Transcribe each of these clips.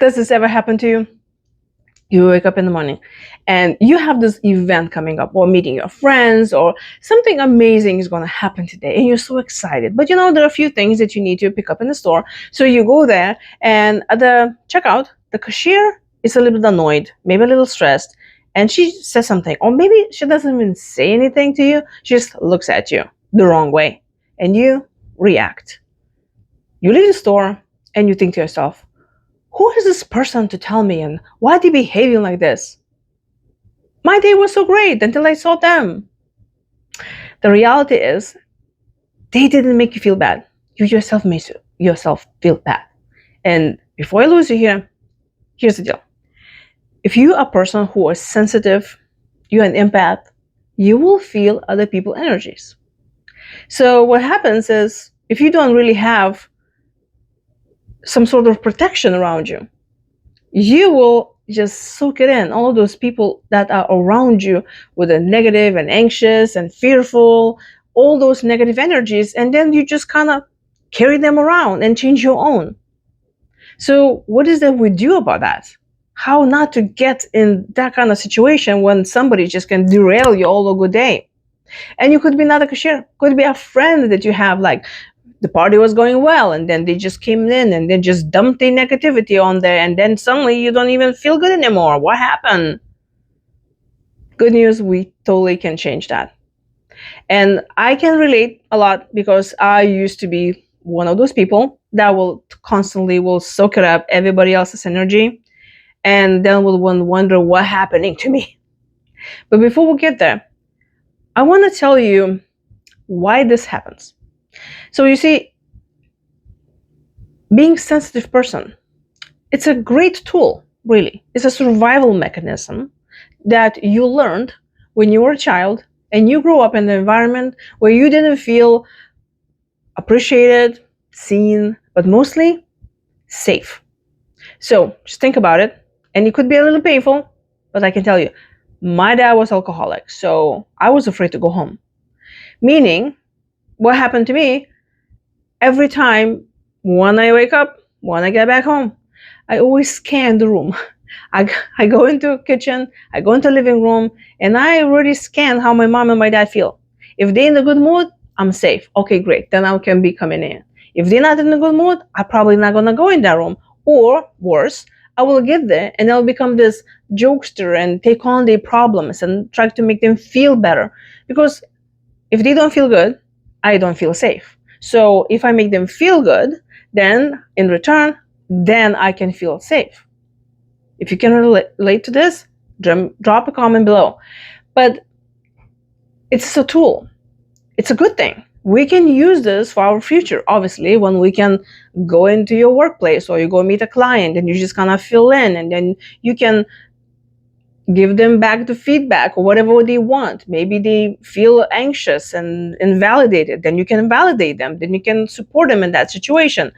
Does this ever happen to you? You wake up in the morning and you have this event coming up, or meeting your friends, or something amazing is going to happen today, and you're so excited. But there are a few things that you need to pick up in the store. So you go there, and at the checkout, the cashier is a little bit annoyed, maybe a little stressed, and she says something, or maybe she doesn't even say anything to you. She just looks at you the wrong way, and you react. You leave the store and you think to yourself, who is this person to tell me, and why are they behaving like this? My day was so great until I saw them. The reality is, they didn't make you feel bad. You yourself made yourself feel bad. And before I lose you here, here's the deal. If you are a person who is sensitive, you're an empath, you will feel other people's energies. So what happens is, if you don't really have some sort of protection around you, you will just soak it in. All of those people that are around you with a negative and anxious and fearful, all those negative energies, and then you just kind of carry them around and change your own. So what is that we do about that? How not to get in that kind of situation when somebody just can derail your all a good day? And you could be not a cashier, could be a friend that you have, like, the party was going well, and then they just came in and then just dumped the negativity on there, and then suddenly you don't even feel good anymore. What happened? Good news, we totally can change that. And I can relate a lot, because I used to be one of those people that will constantly soak it up, everybody else's energy, and then will wonder what's happening to me. But before we get there, I want to tell you why this happens. So you see, being a sensitive person, it's a great tool, really. It's a survival mechanism that you learned when you were a child, and you grew up in an environment where you didn't feel appreciated, seen, but mostly safe. So just think about it, and it could be a little painful, but I can tell you, my dad was alcoholic, so I was afraid to go home. Meaning, what happened to me, every time when I wake up, when I get back home, I always scan the room. I go into the kitchen, I go into the living room, and I already scan how my mom and my dad feel. If they're in a good mood, I'm safe. Okay, great. Then I can be coming in. If they're not in a good mood, I'm probably not going to go in that room. Or worse, I will get there and I'll become this jokester and take on their problems and try to make them feel better. Because if they don't feel good, I don't feel safe. So if I make them feel good, then in return, then I can feel safe. If you can relate to this, drop a comment below. But it's a tool. It's a good thing. We can use this for our future, obviously, when we can go into your workplace, or you go meet a client and you just kind of fill in, and then you can give them back the feedback or whatever they want. Maybe they feel anxious and invalidated. Then you can validate them. Then you can support them in that situation.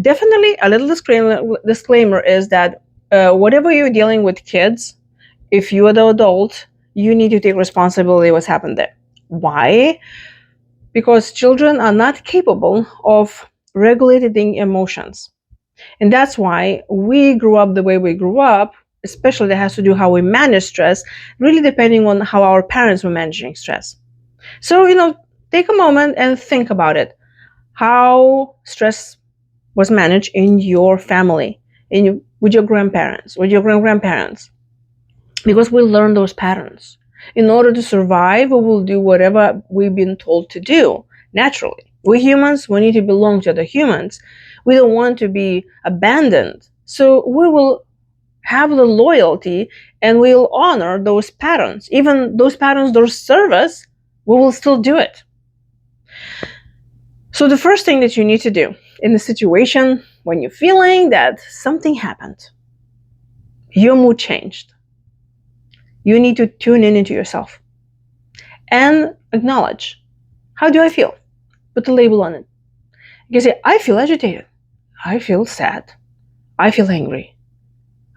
Definitely, a little disclaimer is that whatever you're dealing with kids, if you are the adult, you need to take responsibility what's happened there. Why? Because children are not capable of regulating emotions. And that's why we grew up the way we grew up, especially that has to do how we manage stress, really depending on how our parents were managing stress. So, take a moment and think about it. How stress was managed in your family, with your grandparents, with your grandparents. Because we learn those patterns. In order to survive, we will do whatever we've been told to do, naturally. We humans, we need to belong to other humans. We don't want to be abandoned. So we will have the loyalty and we'll honor those patterns. Even those patterns don't serve us, we will still do it. So the first thing that you need to do in the situation when you're feeling that something happened, your mood changed, you need to tune into yourself and acknowledge, how do I feel? Put a label on it. You can say, I feel agitated. I feel sad. I feel angry.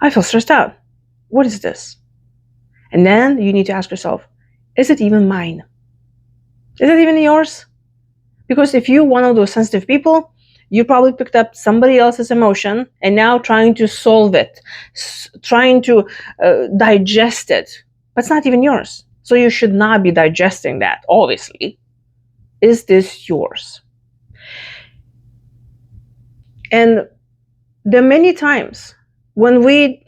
I feel stressed out. What is this? And then you need to ask yourself, is it even mine? Is it even yours? Because if you're one of those sensitive people, You probably picked up somebody else's emotion and now trying to solve it, trying to digest it, but it's not even yours. So you should not be digesting that, obviously. Is this yours? And there are many times when we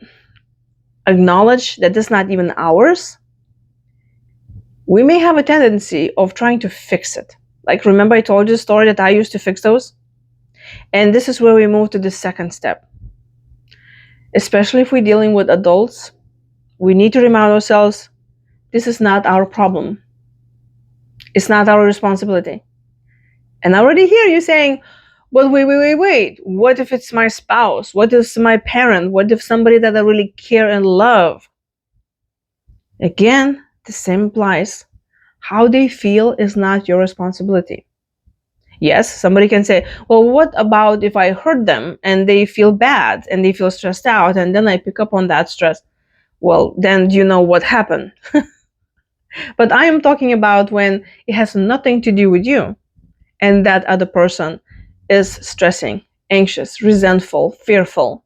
acknowledge that this is not even ours, we may have a tendency of trying to fix it. Like, remember I told you the story that I used to fix those? And this is where we move to the second step. Especially if we're dealing with adults, we need to remind ourselves, this is not our problem. It's not our responsibility. And I already hear you saying, but wait. What if it's my spouse? What if it's my parent? What if somebody that I really care and love? Again, the same applies. How they feel is not your responsibility. Yes, somebody can say, well, what about if I hurt them and they feel bad and they feel stressed out and then I pick up on that stress? Well, then you know what happened. But I am talking about when it has nothing to do with you and that other person is stressing, anxious, resentful, fearful.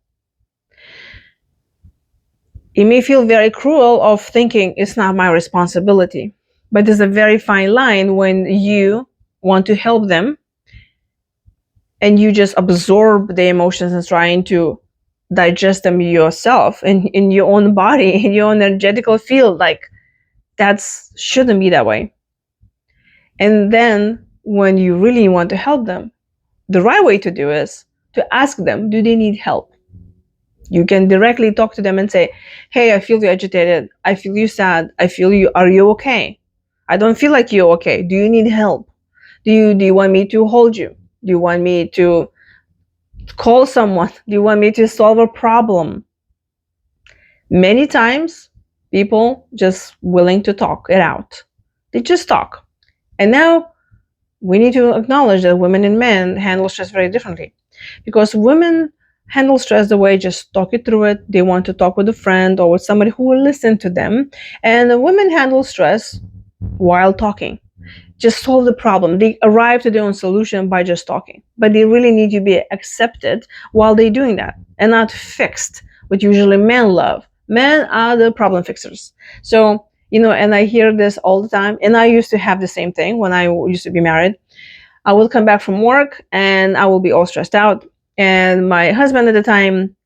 It may feel very cruel of thinking it's not my responsibility, but there's a very fine line when you want to help them and you just absorb the emotions and trying to digest them yourself in your own body, in your own energetical field. Like, that shouldn't be that way. And then when you really want to help them, the right way to do is to ask them, do they need help? You can directly talk to them and say, hey, I feel you agitated. I feel you sad. Are you okay? I don't feel like you're okay. Do you need help? Do you want me to hold you? Do you want me to call someone? Do you want me to solve a problem? Many times, people just willing to talk it out. They just talk. And now we need to acknowledge that women and men handle stress very differently. Because women handle stress the way just talk it through it. They want to talk with a friend or with somebody who will listen to them. And the women handle stress while talking. Just solve the problem. They arrive to their own solution by just talking. But they really need to be accepted while they're doing that and not fixed, what usually men love. Men are the problem fixers. So, and I hear this all the time. And I used to have the same thing when I used to be married. I will come back from work and I will be all stressed out. And my husband at the time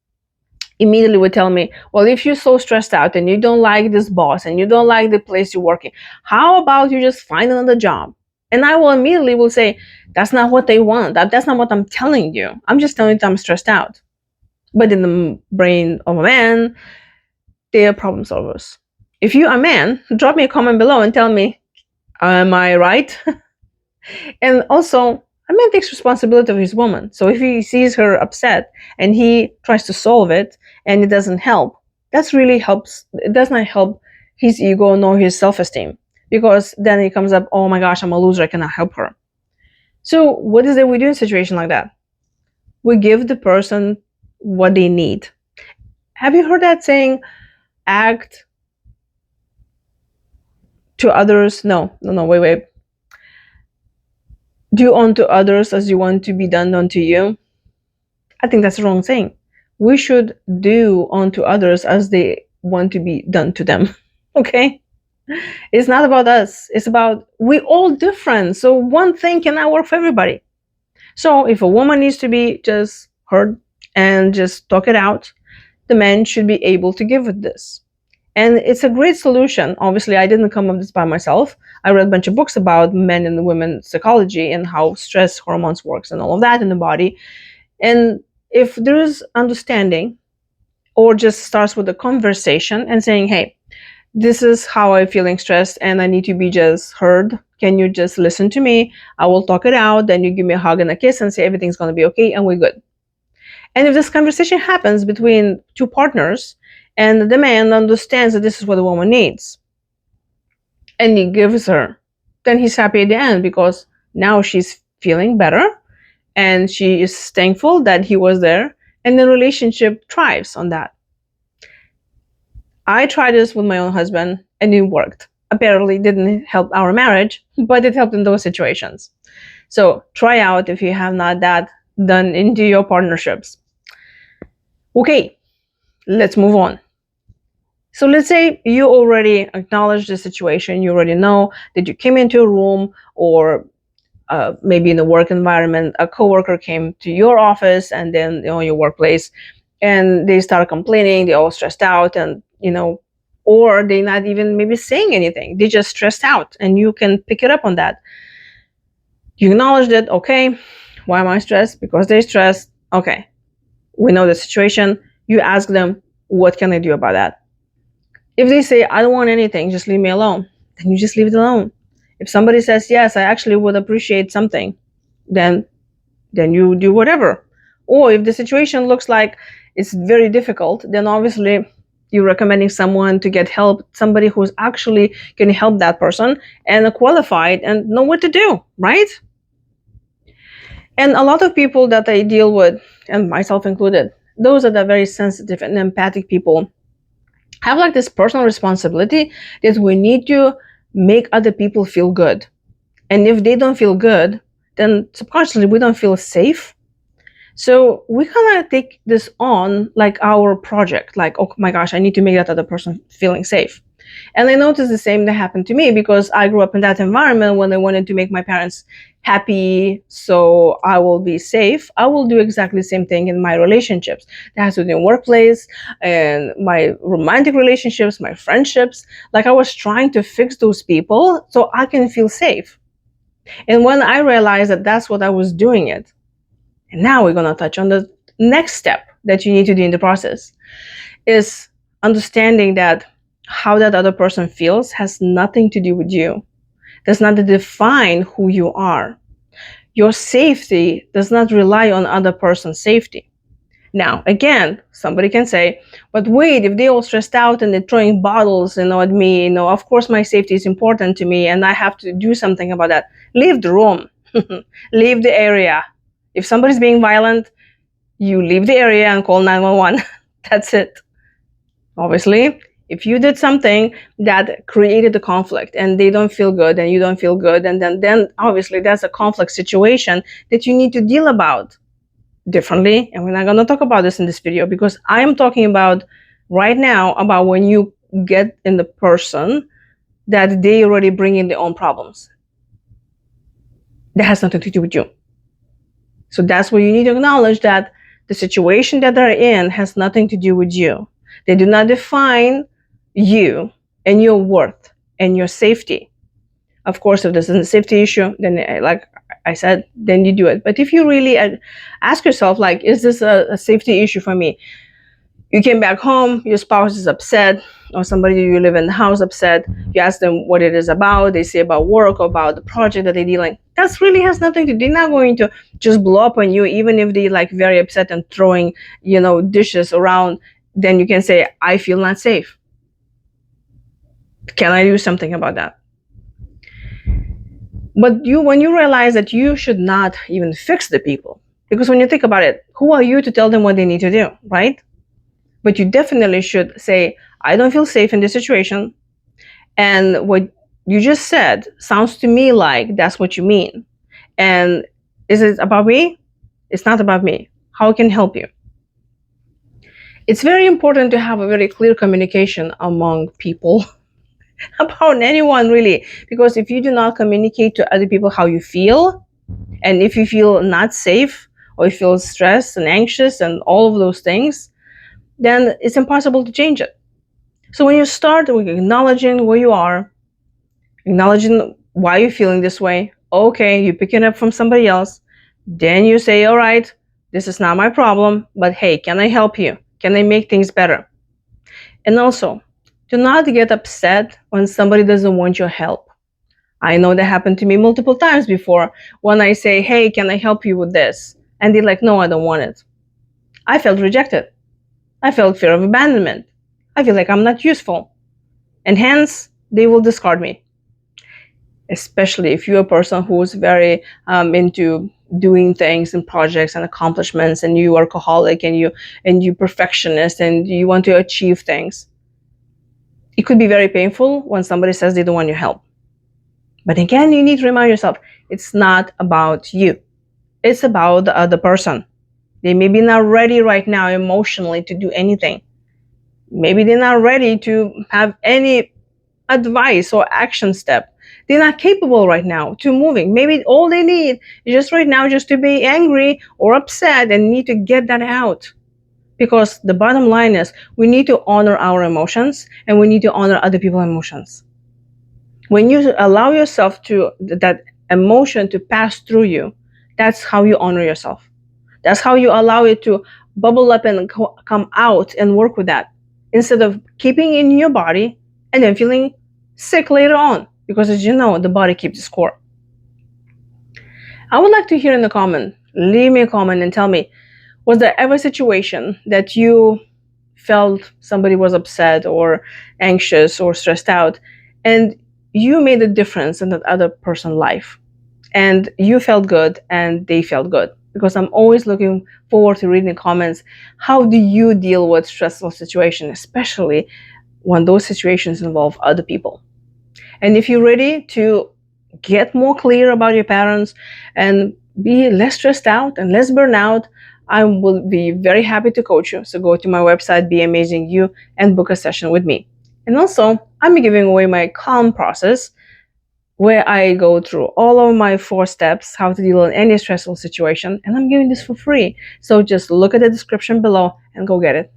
immediately would tell me, well, if you're so stressed out and you don't like this boss and you don't like the place you're working, how about you just find another job? And I will immediately will say, that's not what they want. That's not what I'm telling you. I'm just telling you that I'm stressed out. But in the brain of a man, they are problem solvers. If you're a man, drop me a comment below and tell me, am I right? And also, a man takes responsibility of his woman. So if he sees her upset and he tries to solve it and it doesn't help, that really helps. It does not help his ego nor his self-esteem, because then he comes up, oh my gosh, I'm a loser, I cannot help her. So what is it we do in a situation like that? We give the person what they need. Have you heard that saying, act to others? No, wait. Do unto others as you want to be done unto you. I think that's the wrong saying. We should do unto others as they want to be done to them. Okay? It's not about us. It's about, we're all different. So one thing cannot work for everybody. So if a woman needs to be just heard and just talk it out, the man should be able to give it this. And it's a great solution. Obviously, I didn't come up with this by myself. I read a bunch of books about men and women's psychology and how stress hormones works and all of that in the body. And if there is understanding, or just starts with a conversation and saying, hey, this is how I'm feeling stressed and I need to be just heard. Can you just listen to me? I will talk it out. Then you give me a hug and a kiss and say everything's going to be okay and we're good. And if this conversation happens between two partners, and the man understands that this is what the woman needs, and he gives her, then he's happy at the end, because now she's feeling better and she is thankful that he was there, and the relationship thrives on that. I tried this with my own husband and it worked. Apparently didn't help our marriage, but it helped in those situations. So try out if you have not that done into your partnerships. Okay, let's move on. So let's say you already acknowledge the situation. You already know that you came into a room, or maybe in the work environment, a coworker came to your office and then your workplace, and they start complaining. They're all stressed out, and or they're not even maybe saying anything. They just stressed out, and you can pick it up on that. You acknowledge that. Okay, why am I stressed? Because they're stressed. Okay, we know the situation. You ask them, what can I do about that? If they say, I don't want anything, just leave me alone, then you just leave it alone. If somebody says, yes, I actually would appreciate something, then you do whatever. Or if the situation looks like it's very difficult, then obviously you're recommending someone to get help, somebody who's actually can help that person and are qualified and know what to do, right? And a lot of people that I deal with, and myself included, those are the very sensitive and empathic people, have like this personal responsibility that we need to make other people feel good. And if they don't feel good, then subconsciously we don't feel safe. So we kind of take this on like our project, like, oh my gosh, I need to make that other person feeling safe. And I noticed the same that happened to me because I grew up in that environment when I wanted to make my parents happy so I will be safe. I will do exactly the same thing in my relationships. That has to do in workplace and my romantic relationships, my friendships. Like I was trying to fix those people so I can feel safe. And when I realized that that's what I was doing it, and now we're going to touch on the next step that you need to do in the process, is understanding that how that other person feels has nothing to do with you. Does not define who you are. Your safety does not rely on other person's safety. Now, again, somebody can say, but wait, if they're all stressed out and they're throwing bottles, at me, of course my safety is important to me and I have to do something about that. Leave the room. Leave the area. If somebody's being violent, you leave the area and call 911. That's it. Obviously, if you did something that created a conflict and they don't feel good and you don't feel good, and then obviously that's a conflict situation that you need to deal about differently. And we're not going to talk about this in this video because I'm talking about right now about when you get in the person that they already bring in their own problems. That has nothing to do with you. So that's where you need to acknowledge that the situation that they're in has nothing to do with you. They do not define you and your worth and your safety. Of course, if there's a safety issue, then like I said, then you do it. But if you really ask yourself, like, is this a safety issue for me? You came back home, your spouse is upset, or somebody you live in the house upset. You ask them what it is about. They say about work or about the project that they're dealing. That really has nothing to do. They're not going to just blow up on you, even if they like very upset and throwing, dishes around. Then you can say, I feel not safe. Can I do something about that? But when you realize that you should not even fix the people, because when you think about it, who are you to tell them what they need to do, right? But you definitely should say, I don't feel safe in this situation. And what you just said sounds to me like that's what you mean. And is it about me? It's not about me. How can I help you? It's very important to have a very clear communication among people about anyone, really. Because if you do not communicate to other people how you feel, and if you feel not safe, or you feel stressed and anxious and all of those things, then it's impossible to change it. So when you start with acknowledging where you are, acknowledging why you're feeling this way, okay, you pick it up from somebody else, then you say, all right, this is not my problem, but hey, can I help you? Can I make things better? And also, do not get upset when somebody doesn't want your help. I know that happened to me multiple times before when I say, hey, can I help you with this? And they're like, no, I don't want it. I felt rejected. I felt fear of abandonment. I feel like I'm not useful. And hence, they will discard me. Especially if you're a person who's very into doing things and projects and accomplishments, and you are workaholic and you perfectionist and you want to achieve things. It could be very painful when somebody says they don't want your help. But again, you need to remind yourself, it's not about you. It's about the other person. They may be not ready right now emotionally to do anything. Maybe they're not ready to have any advice or action step. They're not capable right now to moving. Maybe all they need is just right now just to be angry or upset and need to get that out. Because the bottom line is we need to honor our emotions and we need to honor other people's emotions. When you allow yourself to that emotion to pass through you, that's how you honor yourself. That's how you allow it to bubble up and come out and work with that instead of keeping in your body and then feeling sick later on, because as you know, the body keeps the score. I would like to hear in the comment, leave me a comment and tell me, was there ever a situation that you felt somebody was upset or anxious or stressed out and you made a difference in that other person's life and you felt good and they felt good? Because I'm always looking forward to reading the comments. How do you deal with stressful situations, especially when those situations involve other people? And if you're ready to get more clear about your patterns and be less stressed out and less burnout, I will be very happy to coach you. So go to my website, Be Amazing You, and book a session with me. And also, I'm giving away my calm process where I go through all of my 4 steps, how to deal in any stressful situation, and I'm giving this for free. So just look at the description below and go get it.